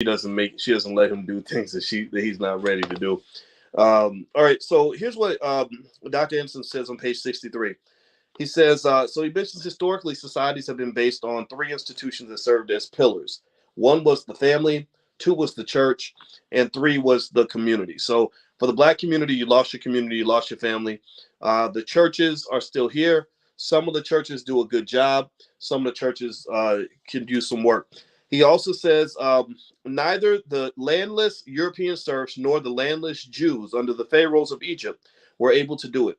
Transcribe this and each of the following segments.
she doesn't let him do things that he's not ready to do. All right, so here's what Dr. Anderson says on page 63. He says, so he mentions historically societies have been based on three institutions that served as pillars. One was the family, two was the church, and three was the community. So for the black community, you lost your community, you lost your family. The churches are still here. Some of the churches do a good job. Some of the churches can do some work. He also says neither the landless European serfs nor the landless Jews under the pharaohs of Egypt were able to do it.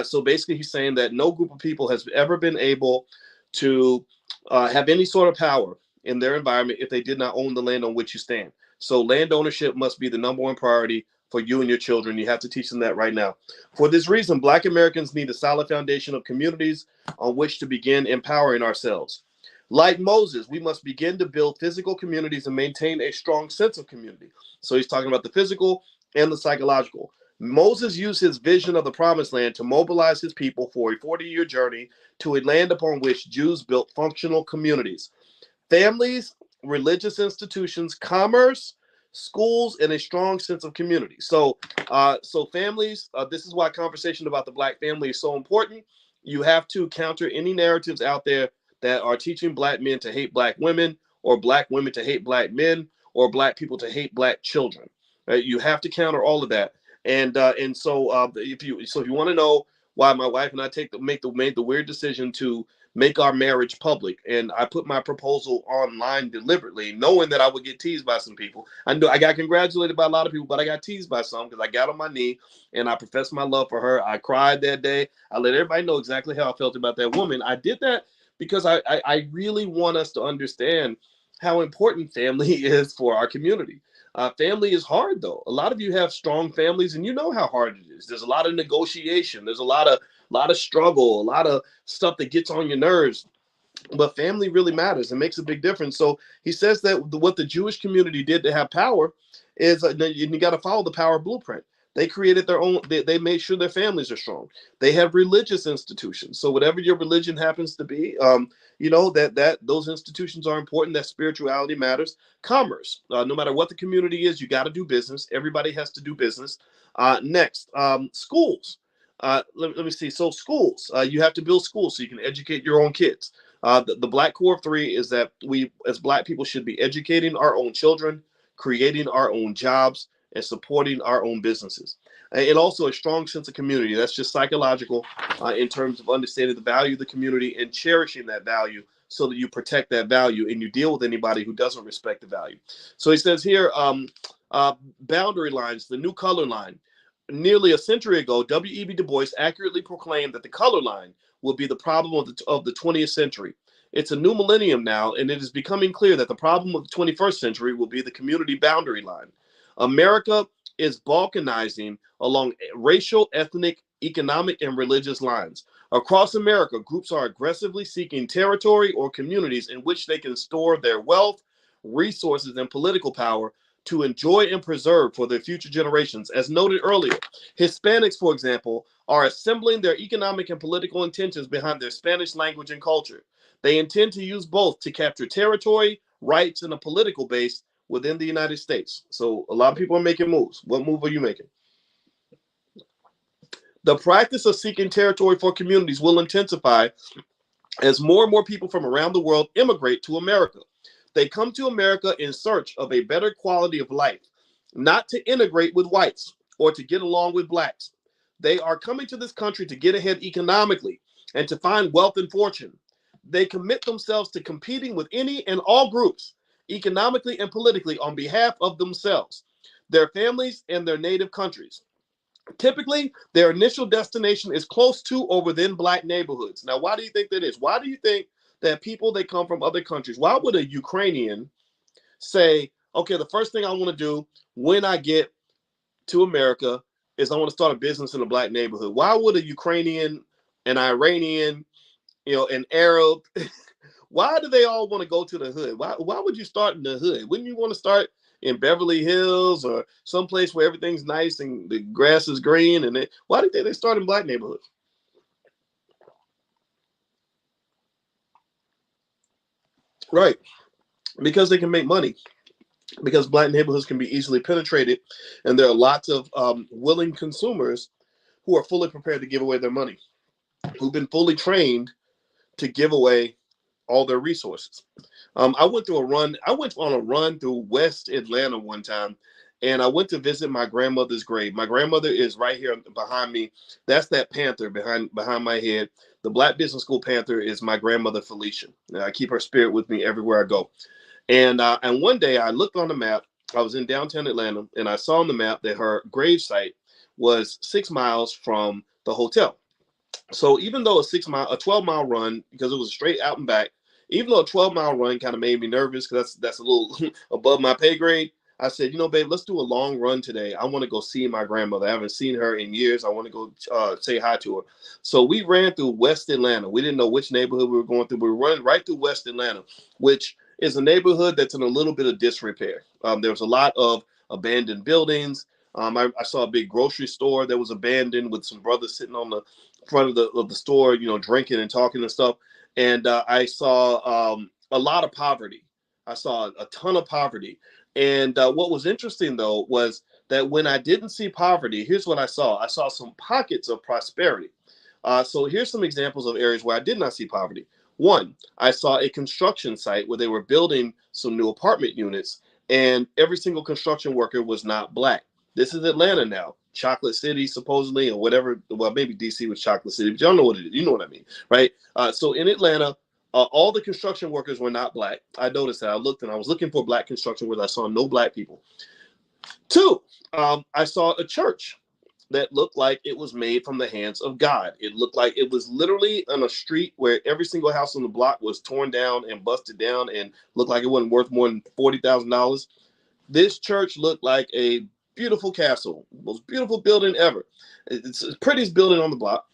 So basically, he's saying that no group of people has ever been able to have any sort of power in their environment if they did not own the land on which you stand. So land ownership must be the number one priority for you and your children. You have to teach them that right now. For this reason, Black Americans need a solid foundation of communities on which to begin empowering ourselves. Like Moses, we must begin to build physical communities and maintain a strong sense of community. So he's talking about the physical and the psychological. Moses used his vision of the promised land to mobilize his people for a 40-year journey to a land upon which Jews built functional communities. Families, religious institutions, commerce, schools, and a strong sense of community. So families, this is why conversation about the Black family is so important. You have to counter any narratives out there that are teaching Black men to hate Black women, or Black women to hate Black men, or Black people to hate Black children. Right? You have to counter all of that. And if you want to know why my wife and I made the weird decision to make our marriage public, and I put my proposal online deliberately, knowing that I would get teased by some people. I know I got congratulated by a lot of people, but I got teased by some because I got on my knee and I professed my love for her. I cried that day. I let everybody know exactly how I felt about that woman. I did that because I really want us to understand how important family is for our community. Family is hard, though. A lot of you have strong families, and you know how hard it is. There's a lot of negotiation. There's a lot of struggle, a lot of stuff that gets on your nerves. But family really matters. It makes a big difference. So he says that what the Jewish community did to have power is you got to follow the power blueprint. They created their own. They made sure their families are strong. They have religious institutions. So whatever your religion happens to be, that those institutions are important. That spirituality matters. Commerce, no matter what the community is, you got to do business. Everybody has to do business. Next, schools. Let me see. So schools, you have to build schools so you can educate your own kids. The Black Core of Three is that we, as Black people, should be educating our own children, creating our own jobs, and supporting our own businesses. And also a strong sense of community. That's just psychological in terms of understanding the value of the community and cherishing that value so that you protect that value and you deal with anybody who doesn't respect the value. So he says here, boundary lines, the new color line. Nearly a century ago, W.E.B. Du Bois accurately proclaimed that the color line will be the problem of the 20th century. It's a new millennium now, and it is becoming clear that the problem of the 21st century will be the community boundary line. America is balkanizing along racial, ethnic, economic, and religious lines. Across America, groups are aggressively seeking territory or communities in which they can store their wealth, resources, and political power to enjoy and preserve for their future generations. As noted earlier, Hispanics, for example, are assembling their economic and political intentions behind their Spanish language and culture. They intend to use both to capture territory, rights, and a political base within the United States. So a lot of people are making moves. What move are you making? The practice of seeking territory for communities will intensify as more and more people from around the world immigrate to America. They come to America in search of a better quality of life, not to integrate with whites or to get along with blacks. They are coming to this country to get ahead economically and to find wealth and fortune. They commit themselves to competing with any and all groups, economically and politically, on behalf of themselves, their families, and their native countries. Typically, their initial destination is close to or within Black neighborhoods. Now, why do you think that is? Why do you think that people that come from other countries, why would a Ukrainian say, okay, the first thing I want to do when I get to America is I want to start a business in a Black neighborhood? Why would a Ukrainian, an Iranian, an Arab, why do they all want to go to the hood? Why would you start in the hood? Wouldn't you want to start in Beverly Hills or someplace where everything's nice and the grass is green? And why do you think they start in Black neighborhoods? Right. Because they can make money. because black neighborhoods can be easily penetrated, and there are lots of willing consumers who are fully prepared to give away their money, who've been fully trained to give away all their resources. I went through a run. I went on a run through West Atlanta one time, and I went to visit my grandmother's grave. My grandmother is right here behind me. That's that panther behind my head. The Black Business School panther is my grandmother Felicia. I keep her spirit with me everywhere I go. And one day I looked on the map. I was in downtown Atlanta, and I saw on the map that her grave site was 6 miles from the hotel. So even though a 12-mile run, because it was straight out and back, even though a 12-mile run kind of made me nervous because that's a little above my pay grade, I said, babe, let's do a long run today. I want to go see my grandmother. I haven't seen her in years. I want to go say hi to her. So we ran through West Atlanta. We didn't know which neighborhood we were going through. We were running right through West Atlanta, which is a neighborhood that's in a little bit of disrepair. There was a lot of abandoned buildings. I saw a big grocery store that was abandoned with some brothers sitting on the front of the store, drinking and talking and stuff. And I saw a lot of poverty. I saw a ton of poverty. And what was interesting, though, was that when I didn't see poverty, here's what I saw. I saw some pockets of prosperity. So here's some examples of areas where I did not see poverty. One, I saw a construction site where they were building some new apartment units, and every single construction worker was not black. This is Atlanta now, Chocolate City, supposedly, or whatever. Well, maybe DC was Chocolate City, but y'all know what it is. You know what I mean, right? So in Atlanta, all the construction workers were not black. I noticed that. I looked, and I was looking for black construction workers. I saw no black people. Two, I saw a church that looked like it was made from the hands of God. It looked like it was literally on a street where every single house on the block was torn down and busted down and looked like it wasn't worth more than $40,000. This church looked like a beautiful castle, most beautiful building ever. It's the prettiest building on the block.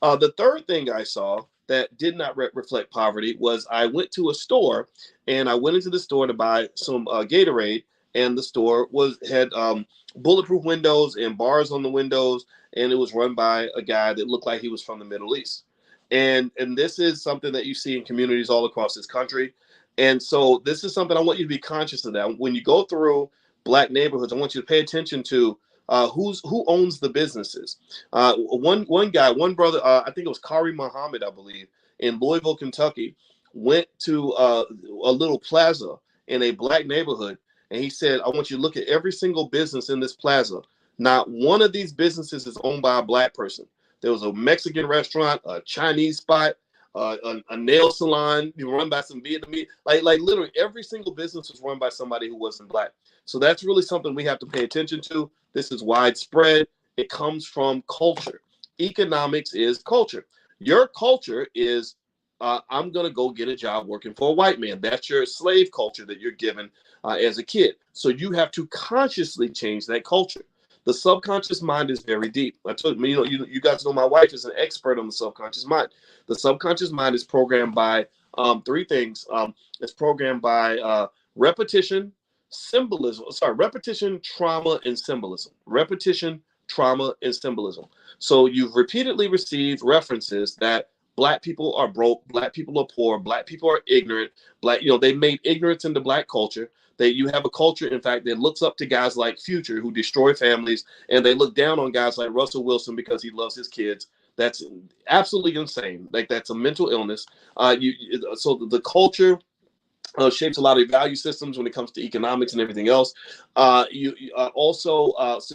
The third thing I saw that did not reflect poverty was I went to a store, and I went into the store to buy some Gatorade, and the store had bulletproof windows and bars on the windows, and it was run by a guy that looked like he was from the Middle East. And this is something that you see in communities all across this country. And so this is something I want you to be conscious of that. When you go through black neighborhoods, I want you to pay attention to who owns the businesses. One brother, I think it was Kari Muhammad, I believe, in Louisville, Kentucky, went to a little plaza in a black neighborhood, and he said, I want you to look at every single business in this plaza. Not one of these businesses is owned by a black person. There was a Mexican restaurant, a Chinese spot, a nail salon run by some Vietnamese. Like literally every single business was run by somebody who wasn't black. So that's really something we have to pay attention to. This is widespread. It comes from culture. Economics is culture. Your culture is, I'm going to go get a job working for a white man. That's your slave culture that you're given as a kid. So you have to consciously change that culture. The subconscious mind is very deep. I told you, you guys know my wife is an expert on the subconscious mind. The subconscious mind is programmed by three things. It's programmed by repetition, repetition, trauma, and symbolism. Repetition, trauma, and symbolism. So you've repeatedly received references that black people are broke, black people are poor, black people are ignorant, they made ignorance into black culture. That you have a culture, in fact, that looks up to guys like Future who destroy families, and they look down on guys like Russell Wilson because he loves his kids. That's absolutely insane. Like, that's a mental illness. So the culture shapes a lot of value systems when it comes to economics and everything else. So you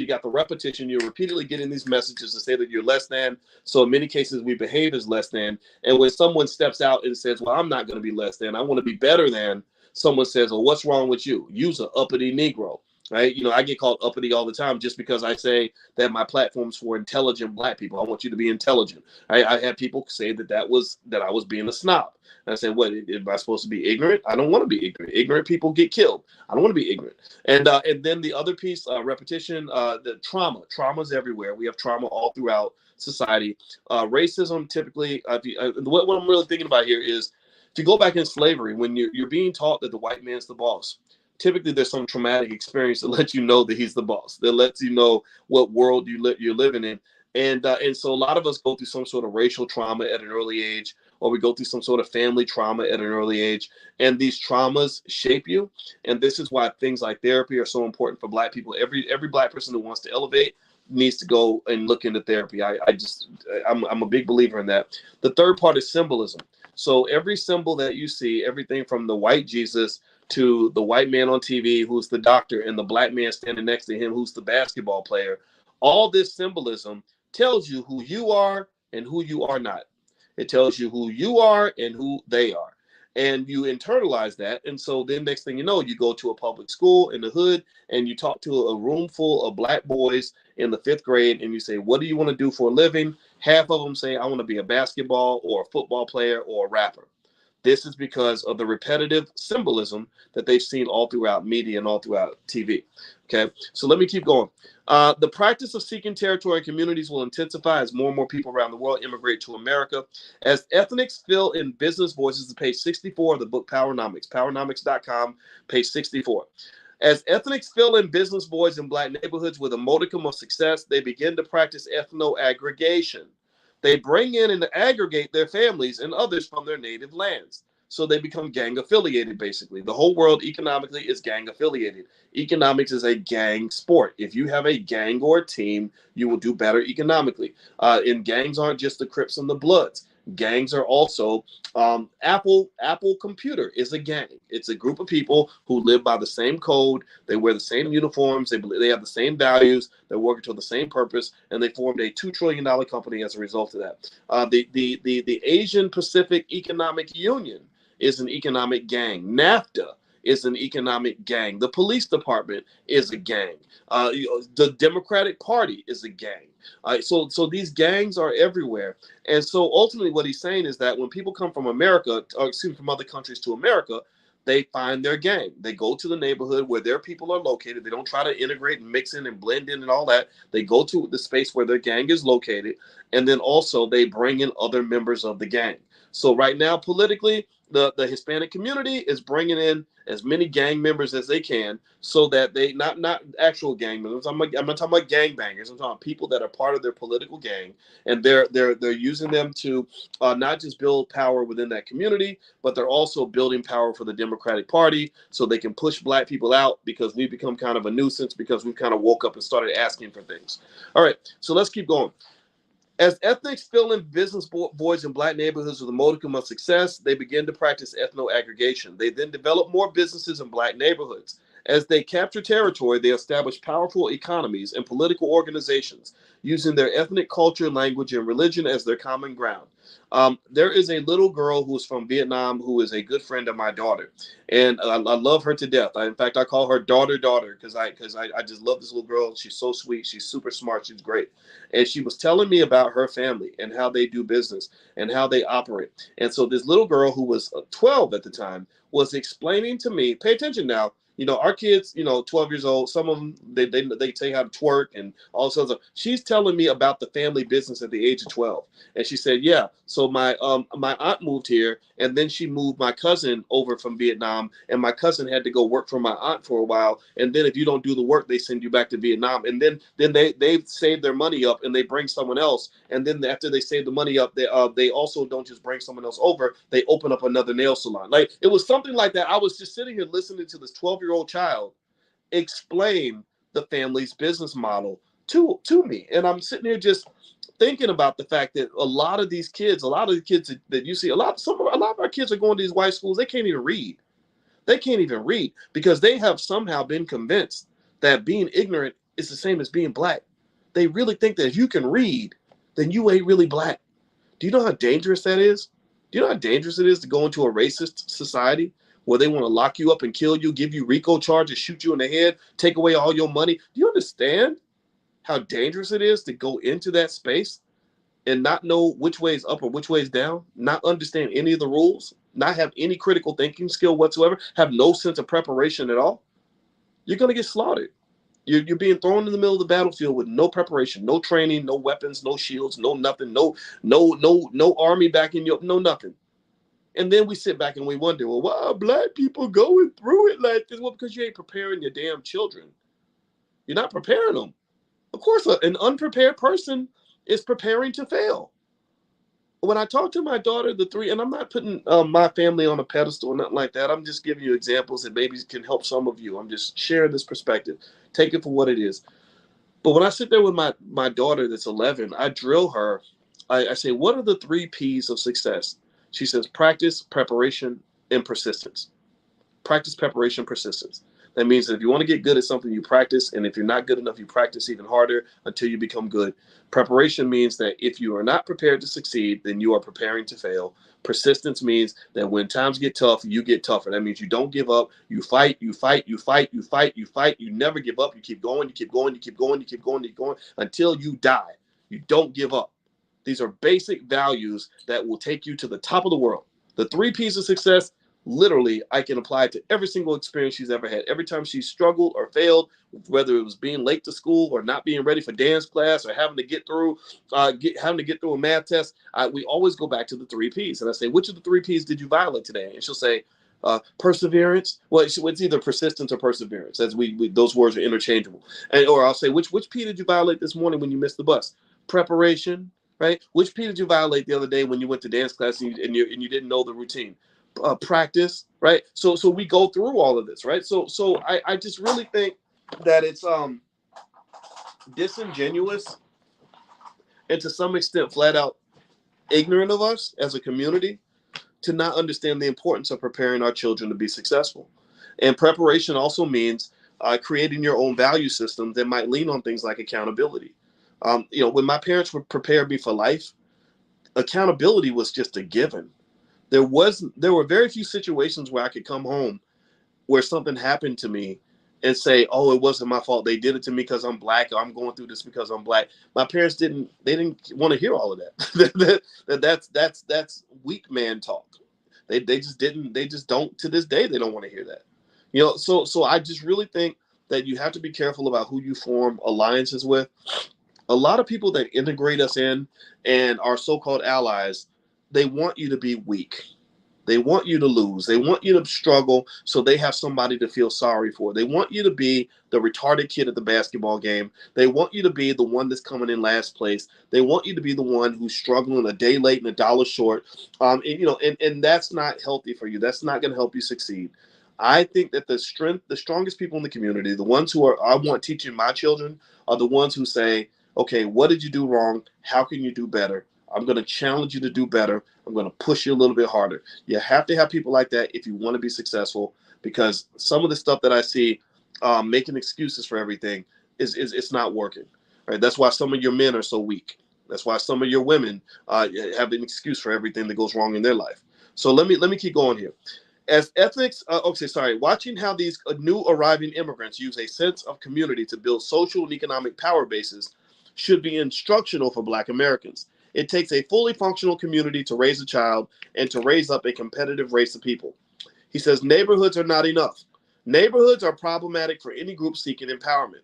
got the repetition. You're repeatedly getting these messages to say that you're less than. So in many cases, we behave as less than. And when someone steps out and says, well, I'm not going to be less than, I want to be better than, someone says, well, what's wrong with you? You's an uppity Negro, right? I get called uppity all the time just because I say that my platform's for intelligent black people. I want you to be intelligent. I had people say that I was being a snob. And I said, what, am I supposed to be ignorant? I don't want to be ignorant. Ignorant people get killed. I don't want to be ignorant. And then the other piece, repetition, the trauma. Trauma's everywhere. We have trauma all throughout society. Racism, typically, what I'm really thinking about here is, if you go back in slavery, when you're being taught that the white man's the boss, typically there's some traumatic experience that lets you know that he's the boss, that lets you know what world you're living in. And so a lot of us go through some sort of racial trauma at an early age. or we go through some sort of family trauma at an early age, and these traumas shape you. And this is why things like therapy are so important for Black people. Every Black person who wants to elevate needs to go and look into therapy. I'm a big believer in that. The third part is symbolism. So every symbol that you see, everything from the white Jesus to the white man on TV who's the doctor and the Black man standing next to him who's the basketball player, all this symbolism tells you who you are and who you are not. It tells you who you are and who they are. And you internalize that. And so then next thing you know, you go to a public school in the hood and you talk to a room full of Black boys in the 5th grade and you say, what do you want to do for a living? Half of them say, I want to be a basketball or a football player or a rapper. This is because of the repetitive symbolism that they've seen all throughout media and all throughout TV. Okay, so let me keep going. The practice of seeking territory in communities will intensify as more and more people around the world immigrate to America. As ethnics fill in business voices, page 64 of the book Powernomics, powernomics.com, page 64. As ethnics fill in business voids in Black neighborhoods with a modicum of success, they begin to practice ethno-aggregation. They bring in and aggregate their families and others from their native lands. So they become gang affiliated, basically. The whole world economically is gang affiliated. Economics is a gang sport. If you have a gang or a team, you will do better economically. And gangs aren't just the Crips and the Bloods. Gangs are also Apple Computer is a gang. It's a group of people who live by the same code. They wear the same uniforms. They have the same values. They're working toward the same purpose, and they formed a $2 trillion company as a result of that. The Asian Pacific Economic Union is an economic gang. NAFTA is an economic gang. The police department is a gang. The Democratic Party is a gang. So these gangs are everywhere. And so ultimately what he's saying is that when people come from America, or excuse me, from other countries to America, they find their gang. They go to the neighborhood where their people are located. They don't try to integrate and mix in and blend in and all that. They go to the space where their gang is located. And then also they bring in other members of the gang. So right now, politically, the Hispanic community is bringing in as many gang members as they can so that they, not actual gang members, I'm not talking about gang bangers, I'm talking about people that are part of their political gang, and they're using them to not just build power within that community, but they're also building power for the Democratic Party so they can push Black people out because we've become kind of a nuisance because we've kind of woke up and started asking for things. All right, so let's keep going. As ethnics fill in business voids in Black neighborhoods with a modicum of success, they begin to practice ethno-aggregation. They then develop more businesses in Black neighborhoods. As they capture territory, they establish powerful economies and political organizations using their ethnic culture, language, and religion as their common ground. There is a little girl who is from Vietnam who is a good friend of my daughter, and I love her to death. In fact, I call her daughter because I just love this little girl. She's so sweet. She's super smart. She's great. And she was telling me about her family and how they do business and how they operate. And so this little girl who was 12 at the time was explaining to me, pay attention now, our kids, 12 years old, some of them, they tell you how to twerk and all sorts of. She's telling me about the family business at the age of 12. And she said, yeah, so my aunt moved here, and then she moved my cousin over from Vietnam, and my cousin had to go work for my aunt for a while. And then if you don't do the work, they send you back to Vietnam. And then they save their money up and they bring someone else. And then after they save the money up, they also don't just bring someone else over. They open up another nail salon. Like it was something like that. I was just sitting here listening to this 12-year-old child explain the family's business model to me. And I'm sitting here just thinking about the fact that a lot of the kids that you see, a lot of our kids are going to these white schools. They can't even read. They can't even read because they have somehow been convinced that being ignorant is the same as being Black. They really think that if you can read, then you ain't really Black. Do you know how dangerous that is? Do you know how dangerous it is to go into a racist society where they want to lock you up and kill you, give you RICO charges, shoot you in the head, take away all your money? Do you understand how dangerous it is to go into that space and not know which way is up or which way is down, not understand any of the rules, not have any critical thinking skill whatsoever, have no sense of preparation at all? You're going to get slaughtered. You're being thrown in the middle of the battlefield with no preparation, no training, no weapons, no shields, no nothing, no army backing you up, no nothing. And then we sit back and we wonder, well, why are Black people going through it like this? Well, because you ain't preparing your damn children. You're not preparing them. Of course, an unprepared person is preparing to fail. when I talk to my daughter, the three, and I'm not putting my family on a pedestal or nothing like that. I'm just giving you examples that maybe can help some of you. I'm just sharing this perspective. Take it for what it is. But when I sit there with my daughter that's 11, I drill her. I say, what are the three P's of success? She says, practice, preparation, and persistence. Practice, preparation, persistence. That means that if you want to get good at something, you practice. And if you're not good enough, you practice even harder until you become good. Preparation means that if you are not prepared to succeed, then you are preparing to fail. Persistence means that when times get tough, you get tougher. That means you don't give up. You fight, you fight, you fight, you fight, you fight. You never give up. You keep going, you keep going, you keep going, you keep going, you keep going until you die. You don't give up. These are basic values that will take you to the top of the world. The three P's of success, literally, I can apply it to every single experience she's ever had. Every time she struggled or failed, whether it was being late to school or not being ready for dance class or having to get through a math test, we always go back to the three P's. And I say, which of the three P's did you violate today? And she'll say, perseverance. Well, it's either persistence or perseverance. As we those words are interchangeable. Or I'll say, which P did you violate this morning when you missed the bus? Preparation, right? Which P did you violate the other day when you went to dance class and you didn't know the routine? Practice, right? So we go through all of this, right? So I just really think that it's disingenuous and to some extent flat out ignorant of us as a community to not understand the importance of preparing our children to be successful. And preparation also means creating your own value system that might lean on things like accountability. When my parents would prepare me for life, accountability was just a given. There were very few situations where I could come home where something happened to me and say, "Oh, it wasn't my fault. They did it to me because I'm black, or I'm going through this because I'm black." My parents didn't want to hear all of that. That's weak man talk. They just didn't. They just don't. To this day, they don't want to hear that. So I just really think that you have to be careful about who you form alliances with. A lot of people that integrate us in and are so-called allies, they want you to be weak. They want you to lose. They want you to struggle so they have somebody to feel sorry for. They want you to be the retarded kid at the basketball game. They want you to be the one that's coming in last place. They want you to be the one who's struggling a day late and a dollar short. And that's not healthy for you. That's not going to help you succeed. I think that the strongest people in the community, the ones who I want teaching my children, are the ones who say, okay, what did you do wrong? How can you do better? I'm going to challenge you to do better. I'm going to push you a little bit harder. You have to have people like that if you want to be successful, because some of the stuff that I see making excuses for everything it's not working. Right? That's why some of your men are so weak. That's why some of your women have an excuse for everything that goes wrong in their life. So let me keep going here. As ethics, watching how these new arriving immigrants use a sense of community to build social and economic power bases should be instructional for Black Americans. It takes a fully functional community to raise a child and to raise up a competitive race of people. He says neighborhoods are not enough. Neighborhoods are problematic for any group seeking empowerment.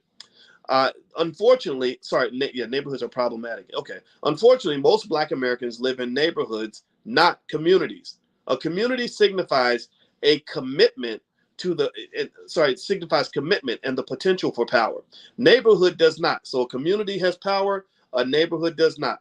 Neighborhoods are problematic. Okay. Unfortunately, most Black Americans live in neighborhoods, not communities. A community signifies a commitment signifies commitment and the potential for power. Neighborhood does not. So a community has power, a neighborhood does not.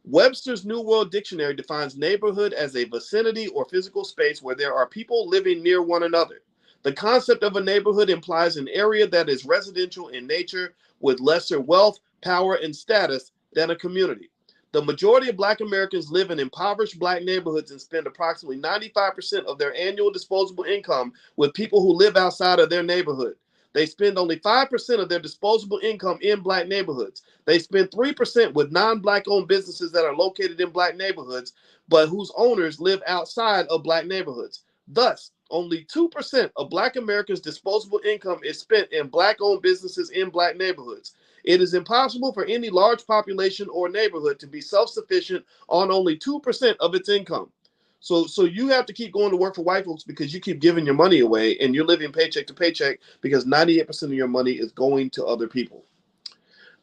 Webster's New World Dictionary defines neighborhood as a vicinity or physical space where there are people living near one another. The concept of a neighborhood implies an area that is residential in nature with lesser wealth, power, and status than a community. The majority of Black Americans live in impoverished Black neighborhoods and spend approximately 95% of their annual disposable income with people who live outside of their neighborhood. They spend only 5% of their disposable income in Black neighborhoods. They spend 3% with non-Black owned businesses that are located in Black neighborhoods, but whose owners live outside of Black neighborhoods. Thus, only 2% of Black Americans' disposable income is spent in Black owned businesses in Black neighborhoods. It is impossible for any large population or neighborhood to be self-sufficient on only 2% of its income. So you have to keep going to work for white folks because you keep giving your money away and you're living paycheck to paycheck because 98% of your money is going to other people.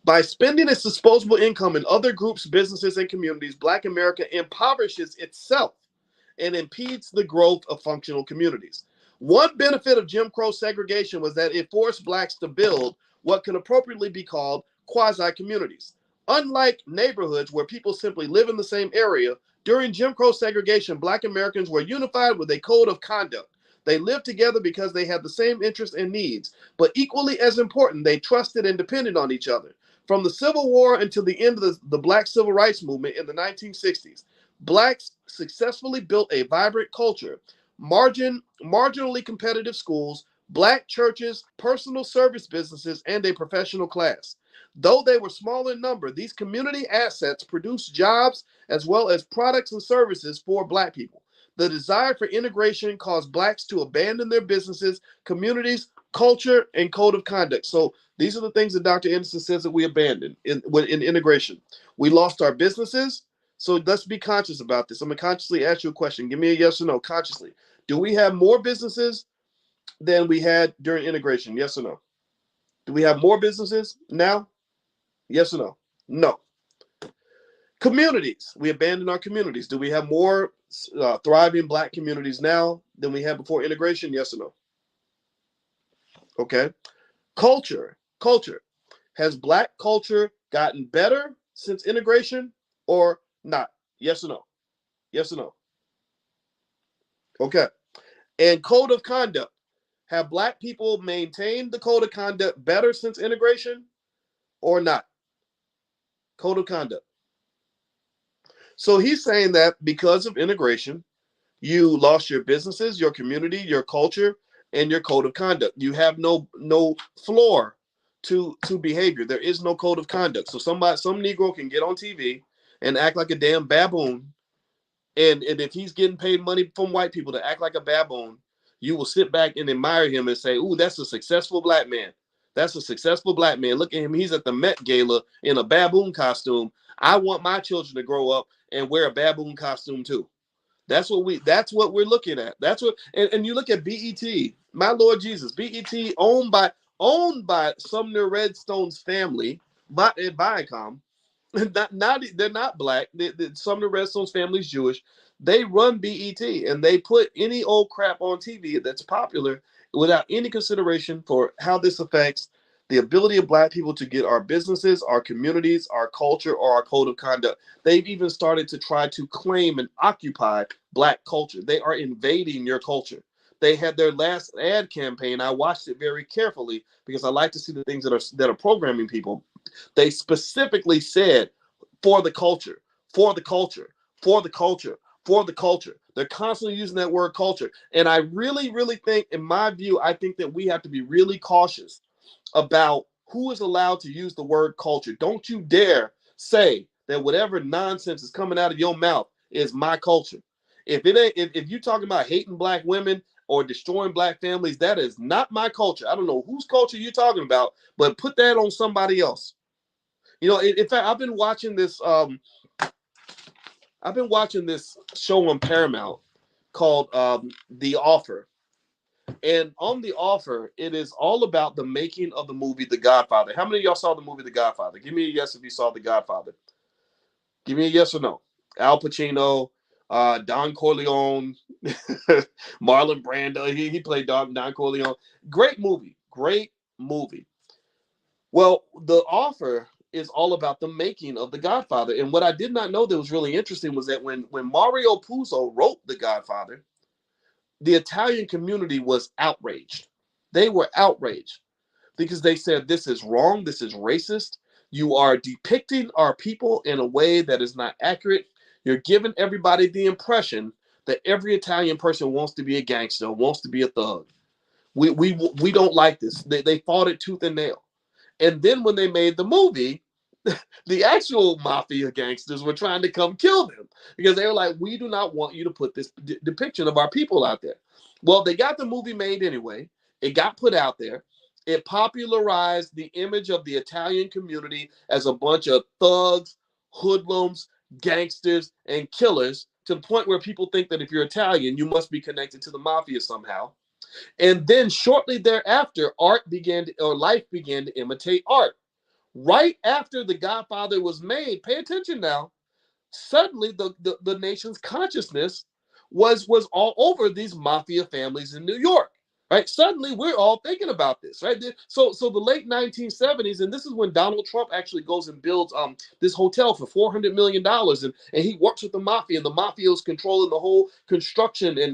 By spending its disposable income in other groups, businesses, and communities, Black America impoverishes itself and impedes the growth of functional communities. One benefit of Jim Crow segregation was that it forced Blacks to build what could appropriately be called quasi-communities. Unlike neighborhoods where people simply live in the same area, during Jim Crow segregation, Black Americans were unified with a code of conduct. They lived together because they had the same interests and needs, but equally as important, they trusted and depended on each other. From the Civil War until the end of the Black Civil Rights Movement in the 1960s, Blacks successfully built a vibrant culture, marginally competitive schools, Black churches, personal service businesses, and a professional class. Though they were small in number, these community assets produced jobs as well as products and services for Black people. The desire for integration caused Blacks to abandon their businesses, communities, culture, and code of conduct. So these are the things that Dr. Anderson says that we abandoned in integration. We lost our businesses. So let's be conscious about this. I'm going to consciously ask you a question. Give me a yes or no, consciously. Do we have more businesses than we had during integration? Yes or no? Do we have more businesses now? Yes or no? No. Communities. We abandoned our communities. Do we have more thriving Black communities now than we had before integration? Yes or no? Okay. Culture. Culture. Has Black culture gotten better since integration or not? Yes or no? Yes or no? Okay. And code of conduct. Have Black people maintained the code of conduct better since integration or not? Code of conduct. So he's saying that because of integration, you lost your businesses, your community, your culture, and your code of conduct. You have no floor to behavior. There is no code of conduct. So some Negro can get on TV and act like a damn baboon. And if he's getting paid money from white people to act like a baboon, you will sit back and admire him and say, ooh, that's a successful Black man. That's a successful Black man. Look at him. He's at the Met Gala in a baboon costume. I want my children to grow up and wear a baboon costume too. That's what we're looking at. That's what and you look at BET, my Lord Jesus, BET owned by Sumner Redstone's family, but at Viacom. They're not Black. Some of the Redstone's family is Jewish. They run BET and they put any old crap on TV that's popular without any consideration for how this affects the ability of Black people to get our businesses, our communities, our culture, or our code of conduct. They've even started to try to claim and occupy Black culture. They are invading your culture. They had their last ad campaign. I watched it very carefully because I like to see the things that are programming people. They specifically said, for the culture, for the culture, for the culture, for the culture. They're constantly using that word culture. And I really, really think, in my view, I think that we have to be really cautious about who is allowed to use the word culture. Don't you dare say that whatever nonsense is coming out of your mouth is my culture. If you're talking about hating Black women or destroying Black families, that is not my culture. I don't know whose culture you're talking about, but put that on somebody else. You know, in fact, I've been watching this show on Paramount called The Offer. And on The Offer, it is all about the making of the movie The Godfather. How many of y'all saw the movie The Godfather? Give me a yes if you saw The Godfather. Give me a yes or no. Al Pacino, Don Corleone, Marlon Brando. He played Don Corleone. Great movie. Great movie. Well, The Offer is all about the making of The Godfather. And what I did not know that was really interesting was that when Mario Puzo wrote The Godfather, the Italian community was outraged. They were outraged because they said, this is wrong. This is racist. You are depicting our people in a way that is not accurate. You're giving everybody the impression that every Italian person wants to be a gangster, wants to be a thug. We don't like this. They fought it tooth and nail. And then when they made the movie, the actual mafia gangsters were trying to come kill them because they were like, we do not want you to put this depiction of our people out there. Well, they got the movie made anyway. It got put out there. It popularized the image of the Italian community as a bunch of thugs, hoodlums, gangsters, and killers, to the point where people think that if you're Italian, you must be connected to the mafia somehow. And then shortly thereafter, life began to imitate art. Right after The Godfather was made, pay attention now, suddenly the nation's consciousness was all over these mafia families in New York. Right? Suddenly, we're all thinking about this, right? So the late 1970s, and this is when Donald Trump actually goes and builds this hotel for $400 million, and he works with the mafia, and the mafia is controlling the whole construction and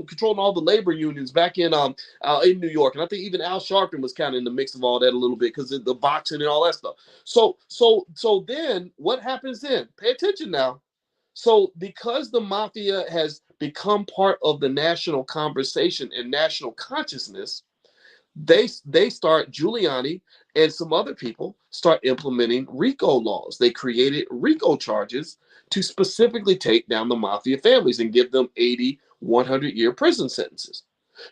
controlling all the labor unions back in New York, and I think even Al Sharpton was kind of in the mix of all that a little bit because of the boxing and all that stuff. So then what happens then? Pay attention now. So, because the mafia has become part of the national conversation and national consciousness, they start Giuliani and some other people start implementing RICO laws. They created RICO charges to specifically take down the mafia families and give them 80, 100-year prison sentences.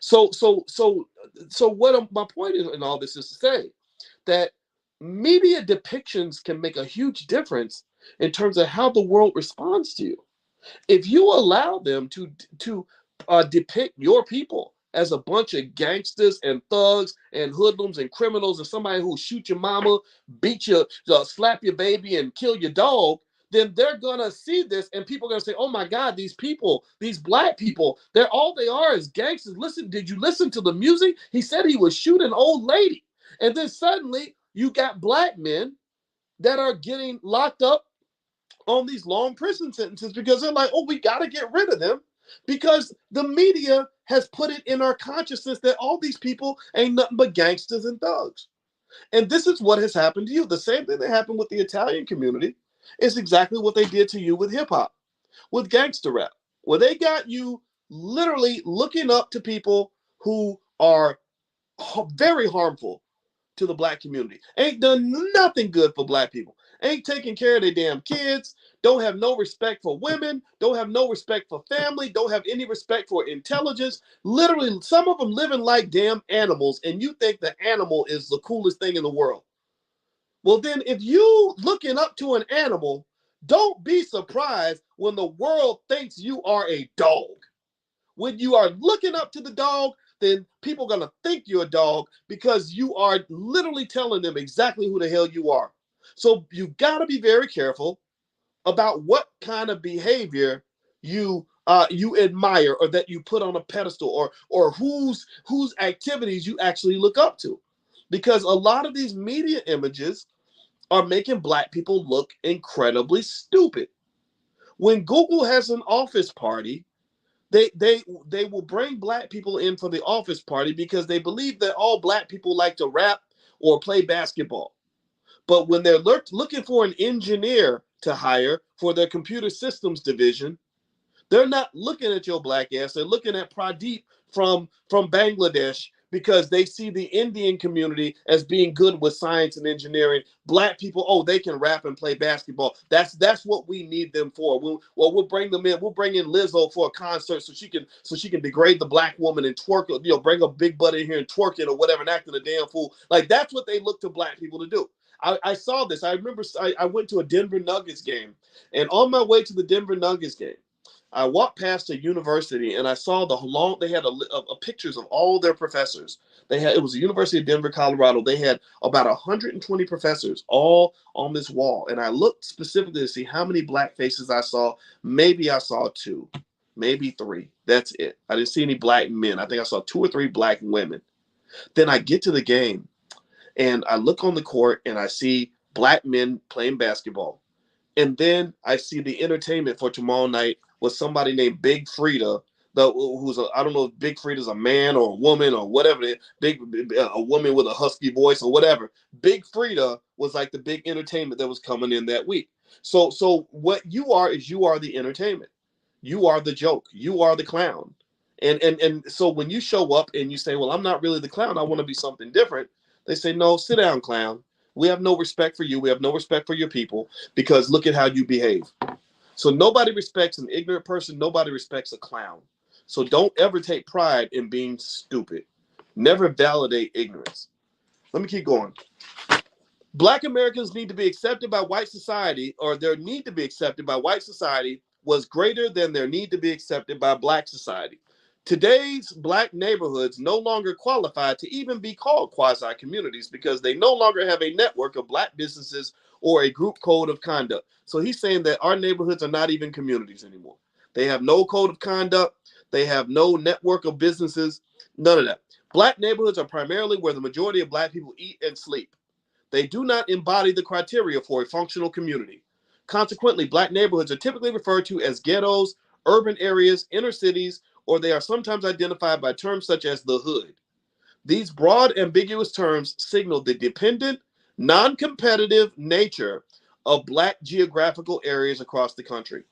So what my point in all this is to say that media depictions can make a huge difference in terms of how the world responds to you. If you allow them to depict your people as a bunch of gangsters and thugs and hoodlums and criminals and somebody who'll shoot your mama, beat you, slap your baby, and kill your dog, then they're gonna see this and people are gonna say, "Oh my God, these people, these black people, they're all they are is gangsters." Listen, did you listen to the music? He said he was shooting an old lady, and then suddenly you got black men that are getting locked up on these long prison sentences because they're like, oh, we got to get rid of them because the media has put it in our consciousness that all these people ain't nothing but gangsters and thugs. And this is what has happened to you. The same thing that happened with the Italian community is exactly what they did to you with hip hop, with gangster rap, where they got you literally looking up to people who are very harmful to the black community. Ain't done nothing good for black people. Ain't taking care of their damn kids. Don't have no respect for women. Don't have no respect for family. Don't have any respect for intelligence. Literally, some of them living like damn animals, and you think the animal is the coolest thing in the world. Well, then, if you looking up to an animal, don't be surprised when the world thinks you are a dog. When you are looking up to the dog, then people are going to think you're a dog because you are literally telling them exactly who the hell you are. So you got to be very careful about what kind of behavior you admire or that you put on a pedestal or whose activities you actually look up to. Because a lot of these media images are making black people look incredibly stupid. When Google has an office party, they will bring black people in for the office party because they believe that all black people like to rap or play basketball. But when they're looking for an engineer to hire for their computer systems division, they're not looking at your black ass. They're looking at Pradeep from Bangladesh because they see the Indian community as being good with science and engineering. Black people, oh, they can rap and play basketball. That's what we need them for. We'll bring them in. We'll bring in Lizzo for a concert so she can degrade the black woman and twerk. Bring a big butt in here and twerk it or whatever and acting a damn fool. Like that's what they look to black people to do. I saw this. I remember I went to a Denver Nuggets game, and on my way to the Denver Nuggets game, I walked past a university and I saw they had a pictures of all their professors. It was the University of Denver, Colorado. They had about 120 professors all on this wall. And I looked specifically to see how many black faces I saw. Maybe I saw 2, maybe 3. That's it. I didn't see any black men. I think I saw 2 or 3 black women. Then I get to the game and I look on the court and I see black men playing basketball. And then I see the entertainment for tomorrow night with somebody named Big Frida, I don't know if Big Frida's a man or a woman or whatever, a woman with a husky voice or whatever. Big Frida was like the big entertainment that was coming in that week. So what you are is you are the entertainment. You are the joke. You are the clown. And so when you show up and you say, well, I'm not really the clown, I want to be something different. They say, no, sit down, clown. We have no respect for you. We have no respect for your people because look at how you behave. So nobody respects an ignorant person. Nobody respects a clown. So don't ever take pride in being stupid. Never validate ignorance. Let me keep going. Black Americans need to be accepted by white society, or their need to be accepted by white society was greater than their need to be accepted by black society. Today's black neighborhoods no longer qualify to even be called quasi-communities because they no longer have a network of black businesses or a group code of conduct. So he's saying that our neighborhoods are not even communities anymore. They have no code of conduct. They have no network of businesses, none of that. Black neighborhoods are primarily where the majority of Black people eat and sleep. They do not embody the criteria for a functional community. Consequently, Black neighborhoods are typically referred to as ghettos, urban areas, inner cities, or they are sometimes identified by terms such as the hood. These broad, ambiguous terms signal the dependent, non-competitive nature of Black geographical areas across the country.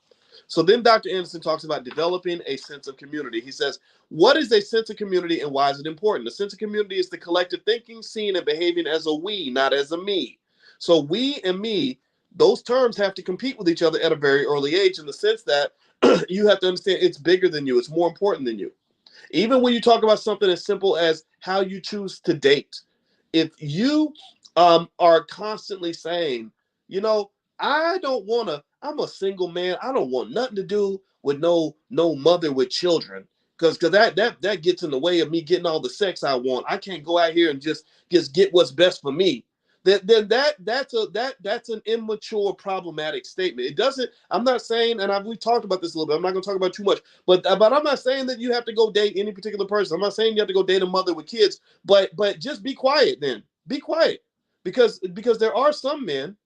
So then Dr. Anderson talks about developing a sense of community. He says, what is a sense of community and why is it important? A sense of community is the collective thinking, seeing, and behaving as a we, not as a me. So we and me, those terms have to compete with each other at a very early age in the sense that you have to understand it's bigger than you. It's more important than you. Even when you talk about something as simple as how you choose to date, if you are constantly saying, you know, I don't want to, I'm a single man. I don't want nothing to do with no mother with children. Because that gets in the way of me getting all the sex I want. I can't go out here and just get what's best for me. That's an immature, problematic statement. It doesn't. I'm not saying, and we talked about this a little bit. I'm not going to talk about too much, but I'm not saying that you have to go date any particular person. I'm not saying you have to go date a mother with kids, but just be quiet. Then be quiet, because there are some men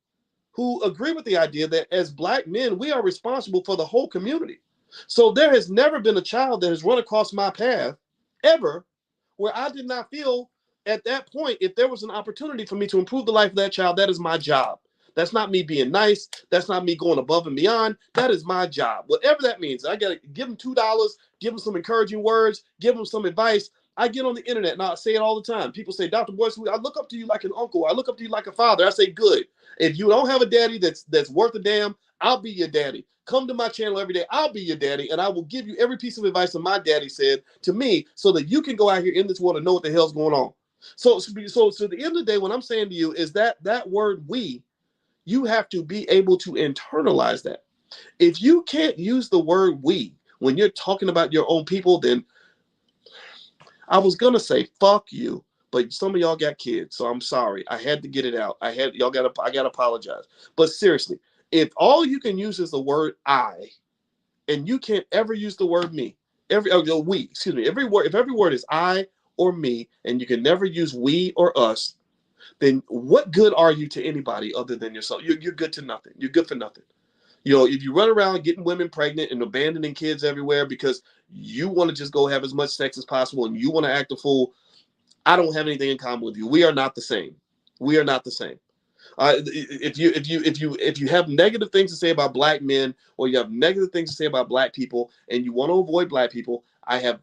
who agree with the idea that as Black men, we are responsible for the whole community. So there has never been a child that has run across my path ever where I did not feel at that point, if there was an opportunity for me to improve the life of that child, that is my job. That's not me being nice. That's not me going above and beyond. That is my job. Whatever that means. I got to give them $2, give them some encouraging words, give them some advice. I get on the internet and I say it all the time. People say, Dr. Boyce, I look up to you like an uncle. I look up to you like a father. I say, good. If you don't have a daddy that's worth a damn, I'll be your daddy. Come to my channel every day. I'll be your daddy, and I will give you every piece of advice that my daddy said to me so that you can go out here in this world and know what the hell's going on. So at the end of the day, what I'm saying to you is that word we, you have to be able to internalize that. If you can't use the word we when you're talking about your own people, then I was going to say, fuck you. But some of y'all got kids, so I'm sorry. I had to get it out. I got to apologize. But seriously, if all you can use is the word I, and you can't ever use the word me, we, excuse me, if every word is I or me, and you can never use we or us, then what good are you to anybody other than yourself? You're good to nothing. You're good for nothing. You know, if you run around getting women pregnant and abandoning kids everywhere because you want to just go have as much sex as possible and you want to act a fool, I don't have anything in common with you. We are not the same. We are not the same. If you have negative things to say about Black men, or you have negative things to say about Black people, and you want to avoid Black people, I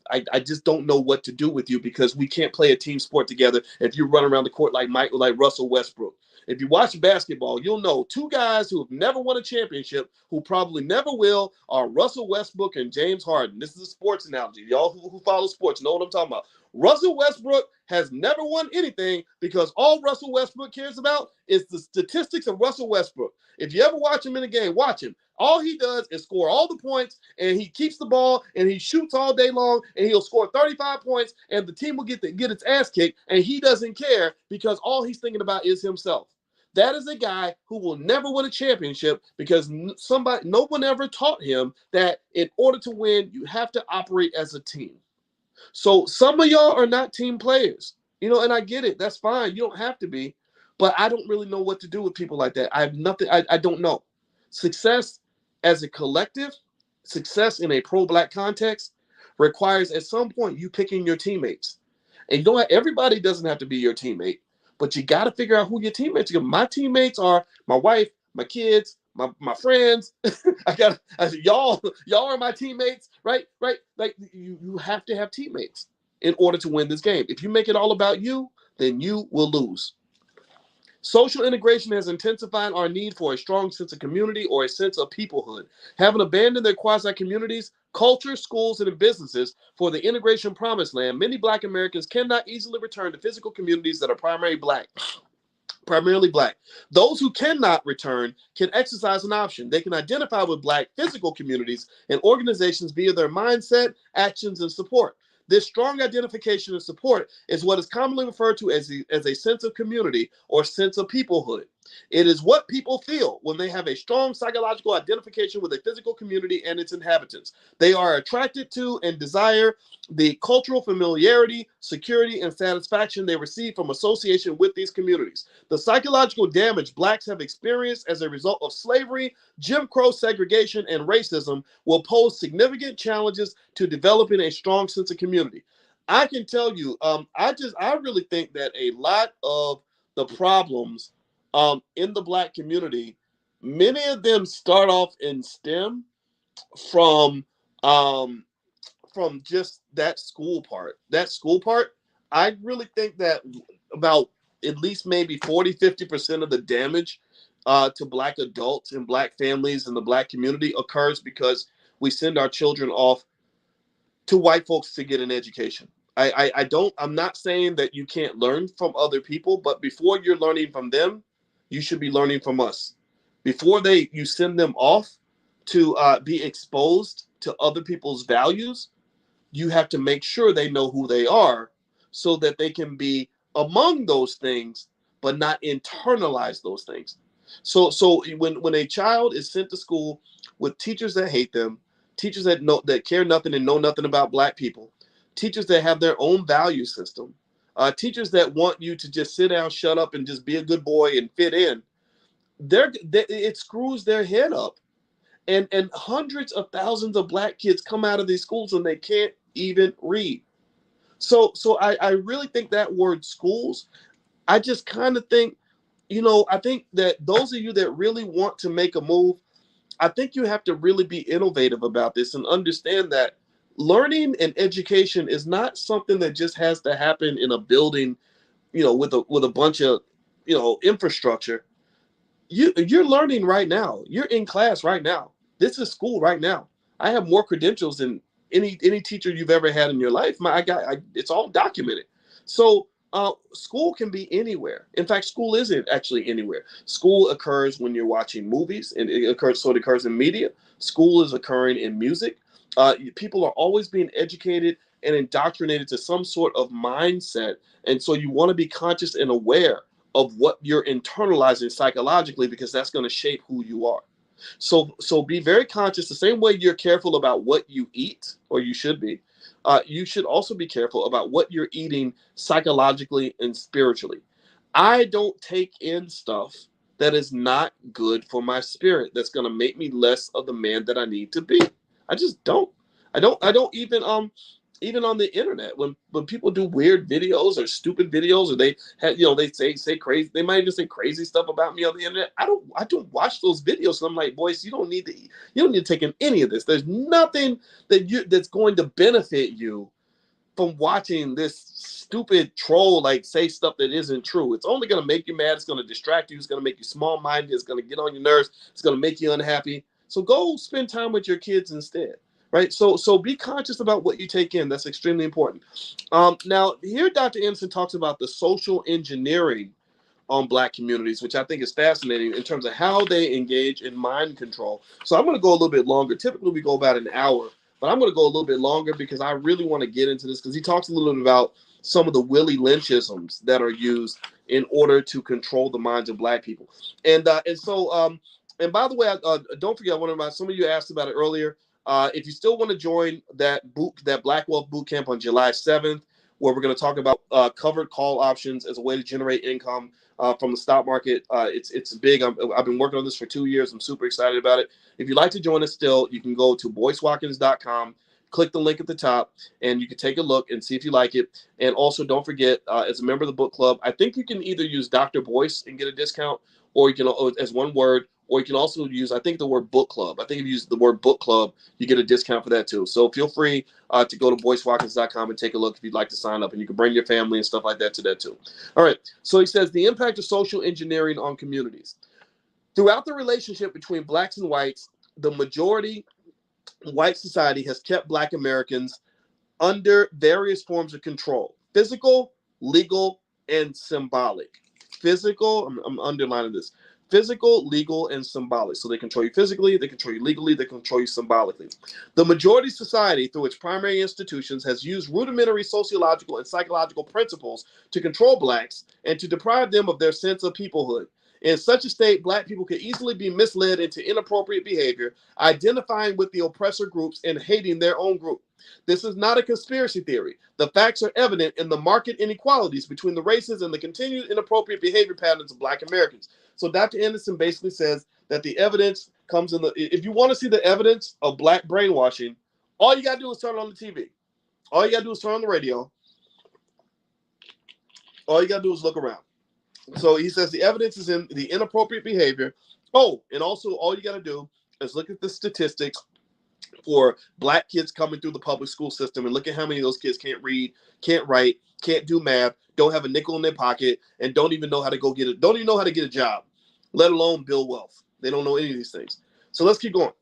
just don't know what to do with you, because we can't play a team sport together if you run around the court like Russell Westbrook. If you watch basketball, you'll know two guys who have never won a championship, who probably never will, are Russell Westbrook and James Harden. This is a sports analogy. Y'all who follow sports know what I'm talking about. Russell Westbrook has never won anything because all Russell Westbrook cares about is the statistics of Russell Westbrook. If you ever watch him in a game, watch him. All he does is score all the points, and he keeps the ball, and he shoots all day long, and he'll score 35 points, and the team will get its ass kicked, and he doesn't care because all he's thinking about is himself. That is a guy who will never win a championship because no one ever taught him that in order to win, you have to operate as a team. So some of y'all are not team players, and I get it. That's fine. You don't have to be, but I don't really know what to do with people like that. I have nothing. I don't know. Success as a collective, success in a pro-Black context requires at some point you picking your teammates. And everybody doesn't have to be your teammate, but you got to figure out who your teammates are. My teammates are my wife, my kids, my friends. Y'all are my teammates, right? Like you have to have teammates in order to win this game. If you make it all about you, then you will lose. Social integration has intensified our need for a strong sense of community or a sense of peoplehood. Having abandoned their quasi-communities, culture, schools, and businesses for the integration promised land, many Black Americans cannot easily return to physical communities that are primarily Black. Those who cannot return can exercise an option. They can identify with Black physical communities and organizations via their mindset, actions, and support. This strong identification and support is what is commonly referred to as a sense of community or sense of peoplehood. It is what people feel when they have a strong psychological identification with a physical community and its inhabitants. They are attracted to and desire the cultural familiarity, security, and satisfaction they receive from association with these communities. The psychological damage blacks have experienced as a result of slavery, Jim Crow segregation, and racism will pose significant challenges to developing a strong sense of community. I can tell you, I really think that a lot of the problems in the black community, many of them start off in STEM from um, just that school part. That school part, I really think that about at least maybe 40-50% of the damage to black adults and black families and the black community occurs because we send our children off to white folks to get an education. I'm not saying that you can't learn from other people, but before you're learning from them, you should be learning from us. Before you send them off to be exposed to other people's values, you have to make sure they know who they are so that they can be among those things, but not internalize those things. So when a child is sent to school with teachers that hate them, teachers that care nothing and know nothing about black people, teachers that have their own value system, teachers that want you to just sit down, shut up, and just be a good boy and fit in, it screws their head up. And hundreds of thousands of black kids come out of these schools and they can't even read. So I really think that word schools, I just kind of think, I think that those of you that really want to make a move, I think you have to really be innovative about this and understand that learning and education is not something that just has to happen in a building, with a bunch of, infrastructure. You're learning right now. You're in class right now. This is school right now. I have more credentials than any teacher you've ever had in your life. It's all documented. So school can be anywhere. In fact, school isn't actually anywhere. School occurs when you're watching movies, and it occurs in media. School is occurring in music. People are always being educated and indoctrinated to some sort of mindset, and so you want to be conscious and aware of what you're internalizing psychologically, because that's going to shape who you are. So be very conscious. The same way you're careful about what you eat, or you should be, you should also be careful about what you're eating psychologically and spiritually. I don't take in stuff that is not good for my spirit, that's going to make me less of the man that I need to be. I just don't. I don't even on the internet, when people do weird videos or stupid videos, or they have, they say crazy, they might even say crazy stuff about me on the internet. I don't watch those videos. So I'm like, boys, you don't need to take in any of this. There's nothing that's going to benefit you from watching this stupid troll say stuff that isn't true. It's only going to make you mad. It's going to distract you. It's going to make you small-minded. It's going to get on your nerves. It's going to make you unhappy. So go spend time with your kids instead. Right, so be conscious about what you take in. That's extremely important. Now, here Dr. Anderson talks about the social engineering on black communities, which I think is fascinating in terms of how they engage in mind control. So I'm going to go a little bit longer. Typically, we go about an hour, but I'm going to go a little bit longer because I really want to get into this, because he talks a little bit about some of the Willie Lynchisms that are used in order to control the minds of black people. And so by the way, don't forget, some of you asked about it earlier. If you still want to join that Black Wealth Boot Camp on July 7th, where we're going to talk about covered call options as a way to generate income from the stock market, it's big. I've been working on this for 2 years. I'm super excited about it. If you'd like to join us still, you can go to boycewatkins.com, click the link at the top, and you can take a look and see if you like it. And also, don't forget, as a member of the book club, I think you can either use Dr. Boyce and get a discount, or you can, as one word, or you can also use, I think, the word book club. I think if you use the word book club, you get a discount for that too. So feel free to go to boycewatkins.com and take a look if you'd like to sign up, and you can bring your family and stuff like that to that too. All right. So he says the impact of social engineering on communities. Throughout the relationship between blacks and whites, the majority white society has kept black Americans under various forms of control: physical, legal, and symbolic. Physical, I'm underlining this. Physical, legal, and symbolic. So they control you physically, they control you legally, they control you symbolically. The majority society, through its primary institutions, has used rudimentary sociological and psychological principles to control blacks and to deprive them of their sense of peoplehood. In such a state, black people could easily be misled into inappropriate behavior, identifying with the oppressor groups and hating their own group. This is not a conspiracy theory. The facts are evident in the marked inequalities between the races and the continued inappropriate behavior patterns of black Americans. So Dr. Anderson basically says that the evidence comes in the, if you want to see the evidence of black brainwashing, all you got to do is turn on the TV. All you got to do is turn on the radio. All you got to do is look around. So he says the evidence is in the inappropriate behavior. Oh, and also all you got to do is look at the statistics for black kids coming through the public school system and look at how many of those kids can't read, can't write, can't do math, don't have a nickel in their pocket, and don't even know how to don't even know how to get a job, let alone build wealth. They don't know any of these things. So let's keep going.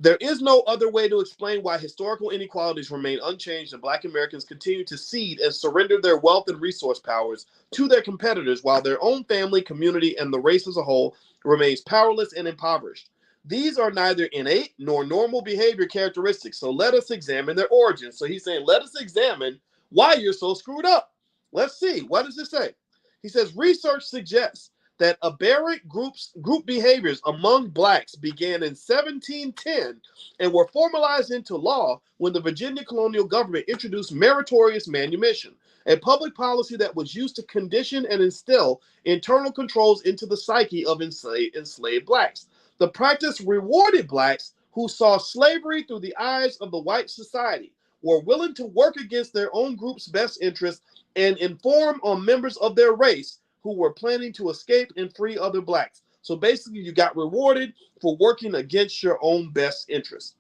There is no other way to explain why historical inequalities remain unchanged and black Americans continue to cede and surrender their wealth and resource powers to their competitors while their own family, community, and the race as a whole remains powerless and impoverished. These are neither innate nor normal behavior characteristics, so let us examine their origins. So he's saying, let us examine why you're so screwed up. Let's see. What does it say? He says, research suggests that aberrant group behaviors among blacks began in 1710 and were formalized into law when the Virginia colonial government introduced meritorious manumission, a public policy that was used to condition and instill internal controls into the psyche of enslaved blacks. The practice rewarded blacks who saw slavery through the eyes of the white society, were willing to work against their own group's best interests, and inform on members of their race who were planning to escape and free other blacks. So basically, you got rewarded for working against your own best interests.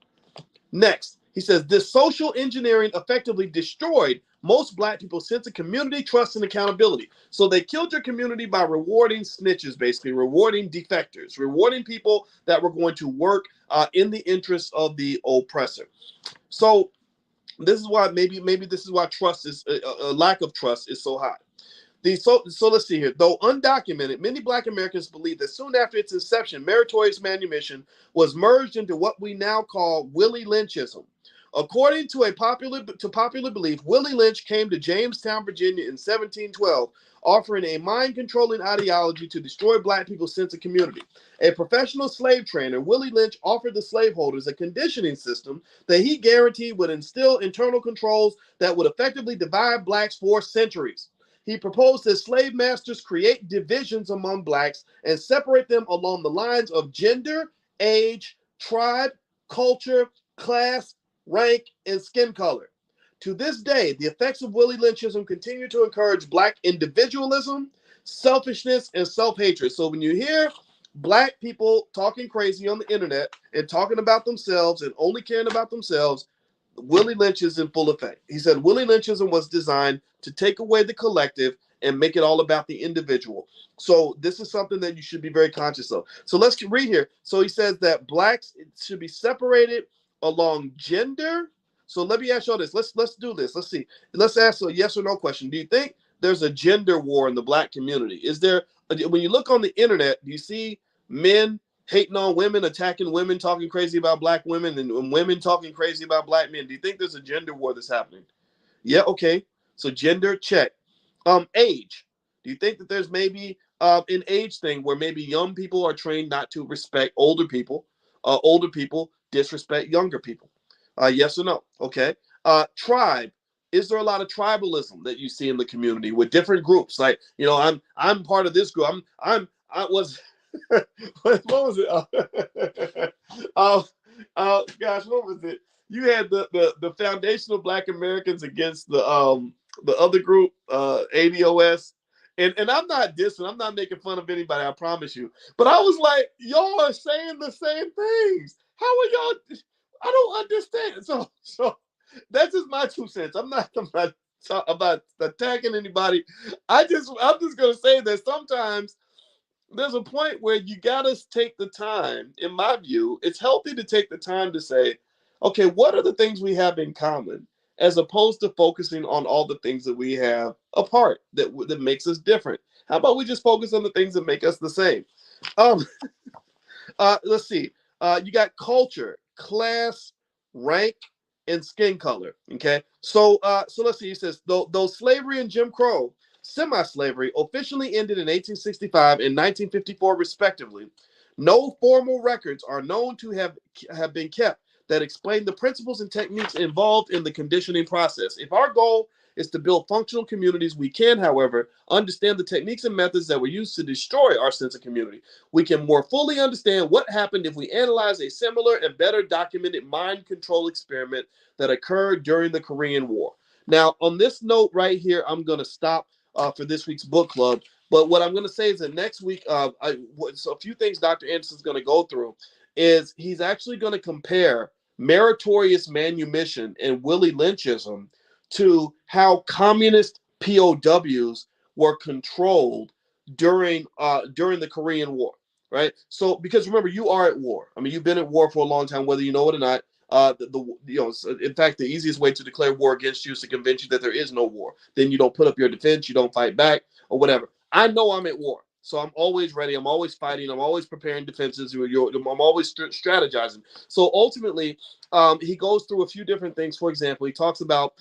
Next, he says, this social engineering effectively destroyed most black people's sense of community, trust, and accountability. So they killed your community by rewarding snitches, basically, rewarding defectors, rewarding people that were going to work in the interests of the oppressor. So this is why maybe this is why trust is a lack of trust is so high. So let's see here. Though undocumented, many black Americans believe that soon after its inception, meritorious manumission was merged into what we now call Willie Lynchism. According to popular belief, Willie Lynch came to Jamestown, Virginia in 1712, offering a mind-controlling ideology to destroy black people's sense of community. A professional slave trainer, Willie Lynch offered the slaveholders a conditioning system that he guaranteed would instill internal controls that would effectively divide blacks for centuries. He proposed that slave masters create divisions among blacks and separate them along the lines of gender, age, tribe, culture, class, rank, and skin color. To this day, the effects of Willie Lynchism continue to encourage black individualism, selfishness, and self-hatred. So when you hear black people talking crazy on the internet and talking about themselves and only caring about themselves, Willie Lynch is in full effect. He said Willie Lynchism was designed to take away the collective and make it all about the individual. So this is something that you should be very conscious of. So let's read here. So he says that blacks should be separated along gender. So let me ask you all this. Let's do this. Let's see. Let's ask a yes or no question. Do you think there's a gender war in the black community? Is there, when you look on the internet, do you see men hating on women, attacking women, talking crazy about black women, and women talking crazy about black men? Do you think there's a gender war that's happening? Yeah, okay. So gender, check. Age. Do you think that there's maybe an age thing where maybe young people are trained not to respect older people disrespect younger people? Yes or no? Okay. Tribe. Is there a lot of tribalism that you see in the community with different groups? Like, you know, I'm part of this group. I was what was it? Gosh, what was it? You had the foundational Black Americans against the other group, ADOS. And I'm not dissing, I'm not making fun of anybody, I promise you. But I was like, y'all are saying the same things. How are y'all? I don't understand. So that's just my 2 cents. I'm not about attacking anybody. I'm just gonna say that sometimes there's a point where you gotta take the time. In my view, it's healthy to take the time to say, okay, what are the things we have in common, as opposed to focusing on all the things that we have apart that makes us different. How about we just focus on the things that make us the same? Let's see. You got culture, class, rank, and skin color. Okay, so let's see. He says though slavery and Jim Crow semi-slavery officially ended in 1865 and 1954, respectively. No formal records are known to have been kept that explain the principles and techniques involved in the conditioning process. If our goal is to build functional communities, we can, however, understand the techniques and methods that were used to destroy our sense of community. We can more fully understand what happened if we analyze a similar and better documented mind control experiment that occurred during the Korean War. Now, on this note right here, I'm going to stop for this week's book club. But what I'm going to say is that next week, so a few things Dr. Anderson's going to go through is he's actually going to compare meritorious manumission and Willie Lynchism to how communist POWs were controlled during the Korean War, right? So because remember, you are at war. I mean, you've been at war for a long time, whether you know it or not. In fact, the easiest way to declare war against you is to convince you that there is no war. Then you don't put up your defense, you don't fight back, or whatever. I know I'm at war, so I'm always ready. I'm always fighting. I'm always preparing defenses. I'm always strategizing. So ultimately, he goes through a few different things. For example, he talks about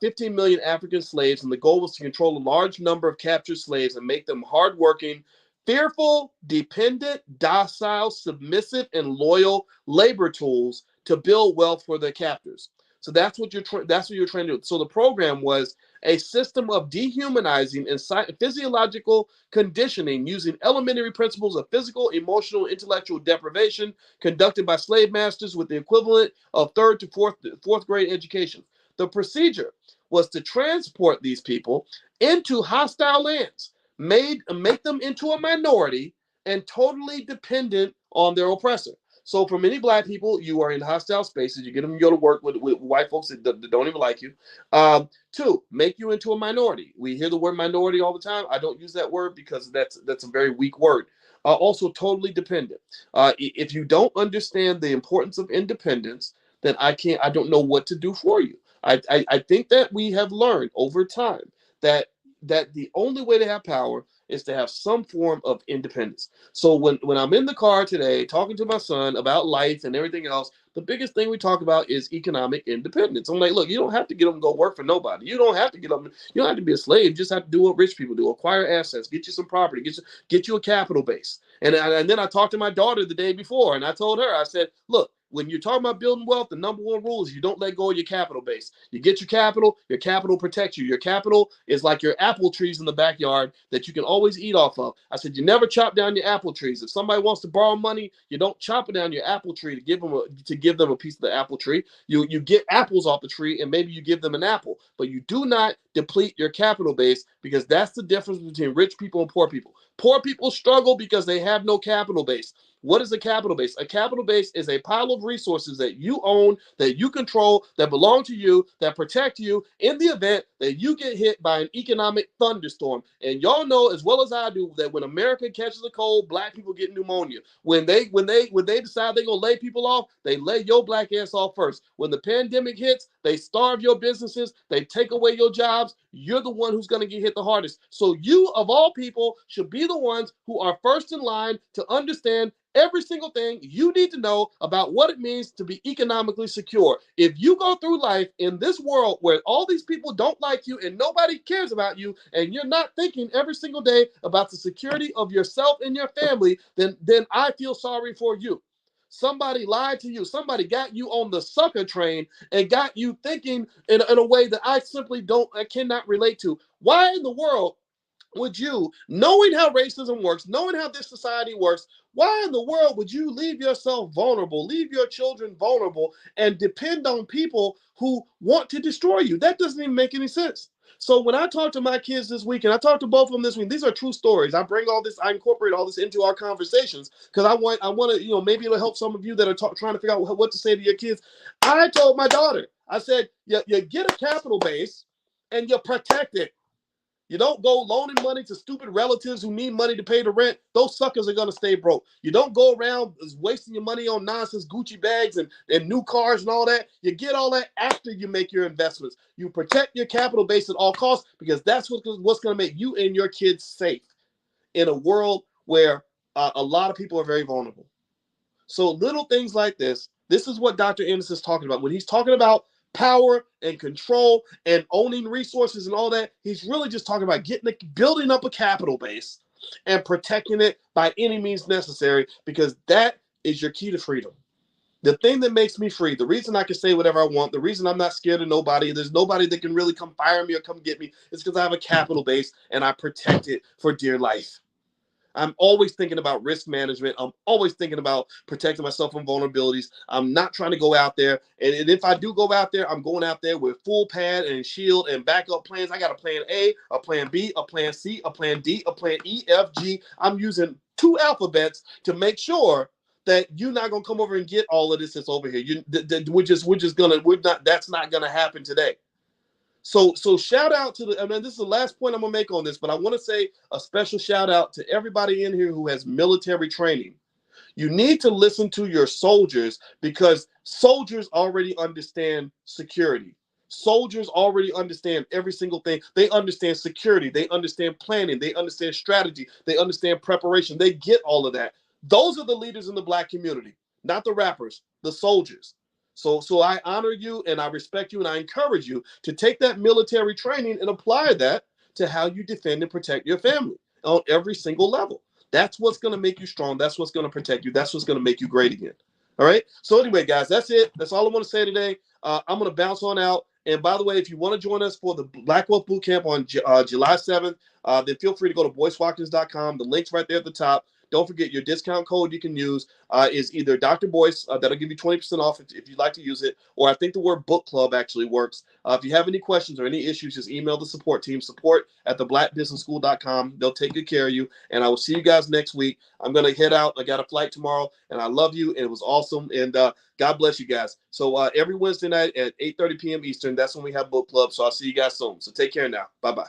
15 million African slaves, and the goal was to control a large number of captured slaves and make them hardworking, fearful, dependent, docile, submissive, and loyal labor tools to build wealth for their captors. So that's what you're trying to do. So the program was a system of dehumanizing and physiological conditioning using elementary principles of physical, emotional, intellectual deprivation conducted by slave masters with the equivalent of third to fourth grade education. The procedure was to transport these people into hostile lands, make them into a minority, and totally dependent on their oppressor. So for many black people, you are in hostile spaces. You get them to go to work with white folks that don't even like you. Two, make you into a minority. We hear the word minority all the time. I don't use that word because that's a very weak word. Also, totally dependent. If you don't understand the importance of independence, then I don't know what to do for you. I think that we have learned over time that the only way to have power is to have some form of independence. So when I'm in the car today talking to my son about life and everything else, the biggest thing we talk about is economic independence. I'm like, look, you don't have to get them to go work for nobody. You don't have to get them. You don't have to be a slave. You just have to do what rich people do: acquire assets, get you some property, get you a capital base. And then I talked to my daughter the day before, and I told her, I said, look, when you're talking about building wealth, the number one rule is you don't let go of your capital base. You get your capital protects you. Your capital is like your apple trees in the backyard that you can always eat off of. I said, you never chop down your apple trees. If somebody wants to borrow money, you don't chop down your apple tree to give them a piece of the apple tree. You get apples off the tree and maybe you give them an apple, but you do not deplete your capital base, because that's the difference between rich people and poor people. Poor people struggle because they have no capital base. What is a capital base? A capital base is a pile of resources that you own, that you control, that belong to you, that protect you in the event that you get hit by an economic thunderstorm. And y'all know as well as I do that when America catches a cold, black people get pneumonia. When they decide they're gonna lay people off, they lay your black ass off first. When the pandemic hits, they starve your businesses, they take away your jobs. You're the one who's gonna get hit the hardest. So you, of all people, should be the ones who are first in line to understand every single thing you need to know about what it means to be economically secure. If you go through life in this world where all these people don't like you and nobody cares about you, and you're not thinking every single day about the security of yourself and your family, then I feel sorry for you. Somebody lied to you. Somebody got you on the sucker train and got you thinking in a way that I cannot relate to. Why in the world would you, knowing how racism works, knowing how this society works, why in the world would you leave yourself vulnerable, leave your children vulnerable, and depend on people who want to destroy you? That doesn't even make any sense. So when I talk to my kids this week, and I talk to both of them this week, these are true stories. I incorporate all this into our conversations because I want to, maybe it'll help some of you that are trying to figure out what to say to your kids. I told my daughter, I said, you get a capital base and you protect it. You don't go loaning money to stupid relatives who need money to pay the rent. Those suckers are going to stay broke. You don't go around wasting your money on nonsense Gucci bags and new cars and all that. You get all that after you make your investments. You protect your capital base at all costs, because that's what's going to make you and your kids safe in a world where a lot of people are very vulnerable. So little things like this is what Dr. Anderson is talking about. When he's talking about power and control and owning resources and all that. He's really just talking about building up a capital base and protecting it by any means necessary, because that is your key to freedom. The thing that makes me free, the reason I can say whatever I want, the reason I'm not scared of nobody, there's nobody that can really come fire me or come get me, is because I have a capital base and I protect it for dear life. I'm always thinking about risk management. I'm always thinking about protecting myself from vulnerabilities. I'm not trying to go out there. And if I do go out there, I'm going out there with full pad and shield and backup plans. I got a plan A, a plan B, a plan C, a plan D, a plan E, F, G. I'm using 2 alphabets to make sure that you're not gonna come over and get all of this that's over here. That's not gonna happen today. So shout out to I mean, this is the last point I'm gonna make on this, but I want to say a special shout out to everybody in here who has military training. You need to listen to your soldiers, because soldiers already understand security. Soldiers already understand every single thing. They understand security. They understand planning. They understand strategy. They understand preparation. They get all of that. Those are the leaders in the Black community, not the rappers, the soldiers. So I honor you and I respect you and I encourage you to take that military training and apply that to how you defend and protect your family on every single level. That's what's going to make you strong. That's what's going to protect you. That's what's going to make you great again. All right. So anyway, guys, that's it. That's all I want to say today. I'm going to bounce on out. And by the way, if you want to join us for the Black Wealth Boot Camp on July 7th, then feel free to go to boycewatkins.com. The link's right there at the top. Don't forget, your discount code you can use is either Dr. Boyce, that'll give you 20% off if you'd like to use it, or I think the word book club actually works. If you have any questions or any issues, just email the support team, support@theblackbusinessschool.com. They'll take good care of you, and I will see you guys next week. I'm going to head out. I got a flight tomorrow, and I love you, and it was awesome, and God bless you guys. So every Wednesday night at 8:30 p.m. Eastern, that's when we have book club, so I'll see you guys soon. So take care now. Bye-bye.